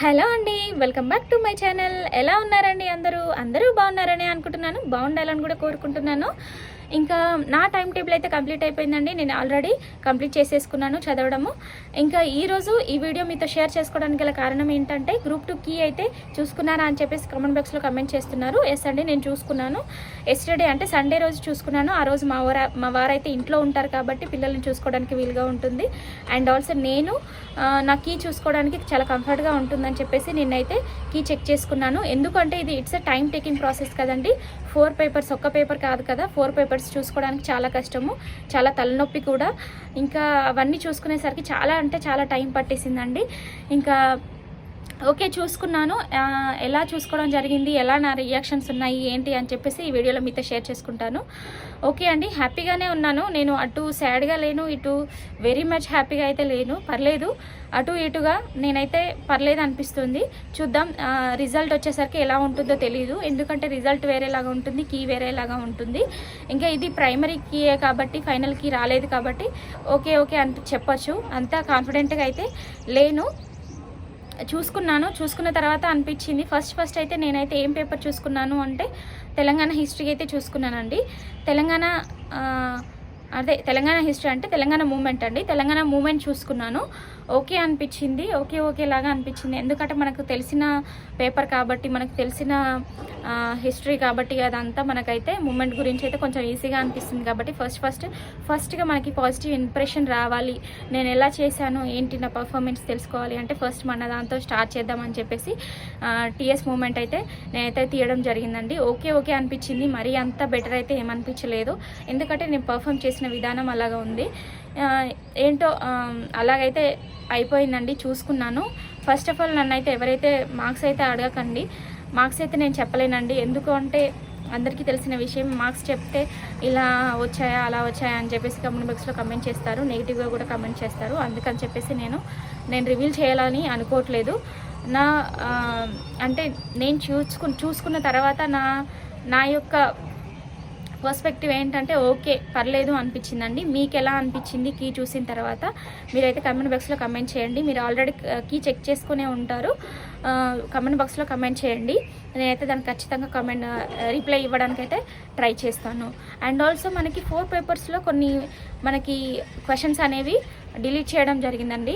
Hello అండి, welcome back to my channel. ఎలా ఉన్నారండి? అందరూ బాగున్నారని అనుకుంటున్నాను. బాగుండాలని కూడా కోరుకుంటున్నాను. ఇంకా నా టైం టేబుల్ అయితే కంప్లీట్ అయిపోయిందండి. నేను ఆల్రెడీ కంప్లీట్ చేసేసుకున్నాను చదవడము. ఇంకా ఈరోజు ఈ వీడియో మీతో షేర్ చేసుకోవడానికి గల కారణం ఏంటంటే, గ్రూప్ 2 కీ అయితే చూసుకున్నారా అని చెప్పేసి కామెంట్ బాక్స్లో కమెంట్ చేస్తున్నారు. ఎస్ అండి, నేను చూసుకున్నాను. ఎస్టర్డే అంటే సండే రోజు చూసుకున్నాను. ఆ రోజు మా వారైతే ఇంట్లో ఉంటారు కాబట్టి పిల్లల్ని చూసుకోవడానికి వీలుగా ఉంటుంది. అండ్ ఆల్సో నేను నా కీ చూసుకోవడానికి చాలా కంఫర్ట్గా ఉంటుందని చెప్పేసి నేనైతే కీ చెక్ చేసుకున్నాను. ఎందుకంటే ఇది it's a time taking process కదండి. 4 పేపర్స్, ఒక్క పేపర్ కాదు కదా, 4 పేపర్స్ చూసుకోవడానికి చాలా కష్టము, చాలా తలనొప్పి కూడా. ఇంకా అవన్నీ చూసుకునేసరికి చాలా టైం పట్టేసిందండి. ఇంకా ఓకే చూసుకున్నాను. ఎలా చూసుకోవడం జరిగింది, ఎలా నా రియాక్షన్స్ ఉన్నాయి ఏంటి అని చెప్పేసి ఈ వీడియోలో మీతో షేర్ చేసుకుంటాను. ఓకే అండి, హ్యాపీగానే ఉన్నాను. నేను అటు సాడ్గా లేను, ఇటు వెరీ మచ్ హ్యాపీగా అయితే లేను. పర్లేదు, అటు ఇటుగా నేనైతే పర్లేదు అనిపిస్తుంది. చూద్దాం రిజల్ట్ వచ్చేసరికి ఎలా ఉంటుందో తెలియదు. ఎందుకంటే రిజల్ట్ వేరేలాగా ఉంటుంది, కీ వేరేలాగా ఉంటుంది. ఇంకా ఇది ప్రైమరీ కీయే కాబట్టి, ఫైనల్ కీ రాలేదు కాబట్టి ఓకే అని చెప్పొచ్చు. అంతా కాన్ఫిడెంట్గా అయితే లేను. చూసుకున్న తర్వాత అనిపించింది. ఫస్ట్ అయితే నేనైతే ఏం పేపర్ చూసుకున్నాను అంటే తెలంగాణ హిస్టరీ అయితే చూసుకున్నానండి. తెలంగాణ హిస్టరీ అంటే తెలంగాణ మూమెంట్ అండి. తెలంగాణ మూమెంట్ చూసుకున్నాను. ఓకే అనిపించింది. ఓకే లాగా అనిపించింది. ఎందుకంటే మనకు తెలిసిన పేపర్ కాబట్టి, మనకు తెలిసిన హిస్టరీ కాబట్టి అదంతా మనకైతే మూమెంట్ గురించి అయితే కొంచెం ఈజీగా అనిపిస్తుంది. కాబట్టి ఫస్ట్గా మనకి పాజిటివ్ ఇంప్రెషన్ రావాలి. నేను ఎలా చేశాను ఏంటి నా పర్ఫార్మెన్స్ తెలుసుకోవాలి అంటే ఫస్ట్ మన దాంతో స్టార్ట్ చేద్దామని చెప్పేసి టీఎస్ మూమెంట్ అయితే నేనైతే తీయడం జరిగిందండి. ఓకే అనిపించింది. మరీ అంత బెటర్ అయితే ఏమనిపించలేదు. ఎందుకంటే నేను పర్ఫామ్ చేసిన విధానం అలాగా ఉంది. ఏంటో అలాగైతే అయిపోయిందండి. చూసుకున్నాను. ఫస్ట్ ఆఫ్ ఆల్ నన్ను అయితే ఎవరైతే మార్క్స్ అయితే అడగకండి. మార్క్స్ అయితే నేను చెప్పలేనండి. ఎందుకు అంటే అందరికీ తెలిసిన విషయం, మార్క్స్ చెప్తే ఇలా వచ్చాయా అలా వచ్చాయా అని చెప్పేసి కమెంట్ బాక్స్లో కమెంట్ చేస్తారు, నెగిటివ్గా కూడా కమెంట్ చేస్తారు. అందుకని చెప్పేసి నేను రివీల్ చేయాలని అనుకోవట్లేదు. అంటే నేను చూసుకున్న తర్వాత నా యొక్క పర్స్పెక్టివ్ ఏంటంటే ఓకే పర్లేదు అనిపించిందండి. మీకు ఎలా అనిపించింది కీ చూసిన తర్వాత మీరైతే కమెంట్ బాక్స్లో కమెంట్ చేయండి. మీరు ఆల్రెడీ కీ చెక్ చేసుకునే ఉంటారు. కమెంట్ బాక్స్లో కమెంట్ చేయండి. నేనైతే దానికి ఖచ్చితంగా రిప్లై ఇవ్వడానికి అయితే ట్రై చేస్తాను. అండ్ ఆల్సో మనకి 4 పేపర్స్లో కొన్ని మనకి క్వశ్చన్స్ అనేవి డిలీట్ చేయడం జరిగిందండి.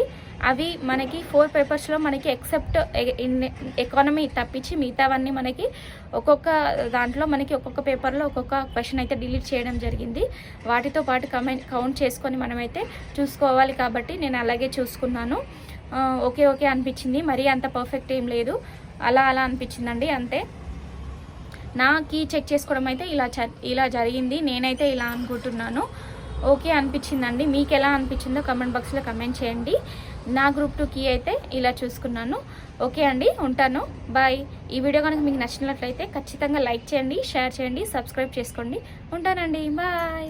అవి మనకి 4 పేపర్స్లో మనకి ఎక్సెప్ట్ ఎకానమీ తప్పించి మిగతావన్నీ మనకి ఒక్కొక్క దాంట్లో మనకి ఒక్కొక్క పేపర్లో ఒక్కొక్క క్వశ్చన్ అయితే డిలీట్ చేయడం జరిగింది. వాటితో పాటు కౌంట్ చేసుకొని మనమైతే చూసుకోవాలి. కాబట్టి నేను అలాగే చూసుకున్నాను. ఓకే అనిపించింది. మరీ అంత పర్ఫెక్ట్ ఏం లేదు, అలా అనిపించిందండి అంతే. నా కీ చెక్ చేసుకోవడం అయితే ఇలా జరిగింది. నేనైతే ఇలా అనుకుంటున్నాను. ఓకే అనిపించిందండి. మీకు ఎలా అనిపించిందో కమెంట్ బాక్స్లో కమెంట్ చేయండి. నా గ్రూప్ 2 కీ అయితే ఇలా చూసుకున్నాను. ఓకే అండి, ఉంటాను. బాయ్. ఈ వీడియో కనుక మీకు నచ్చినట్లయితే ఖచ్చితంగా లైక్ చేయండి, షేర్ చేయండి, సబ్స్క్రైబ్ చేసుకోండి. ఉంటానండి. బాయ్.